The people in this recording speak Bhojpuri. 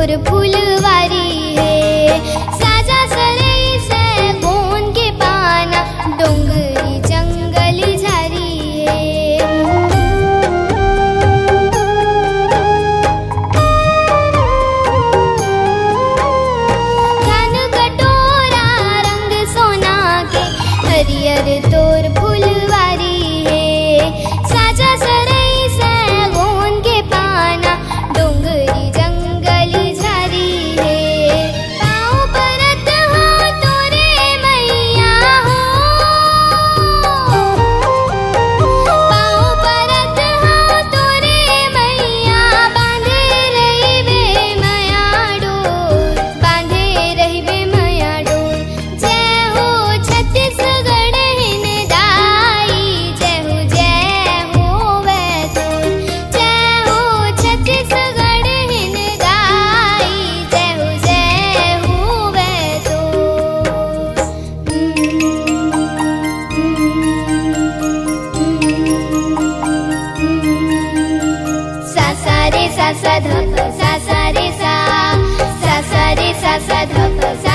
तोर फुलवारी है। साजा सरई से गोंद के पाना डोंगरी जंगली झारी है। घन कटोरा रंग सोना के हरियर तोर फुलवारी है। साजा सरई से गोंद के पाना डोंगरी जंगली झारी है। पाँव परत हो तोरे मैया हो, पाँव परत हो तोरे मैया। बांधे रहिबे माया डोर, बांधे रहिबे माया डोर। जय हो छत्तीसगढ़ हिन दाई, जय हो वै तोर। जय हो छत्तीसगढ़ हिन दाई, जय हो वै तोर। सा सा रे सा सा ध प सा सा रे सा सा रे सा सा ध प सा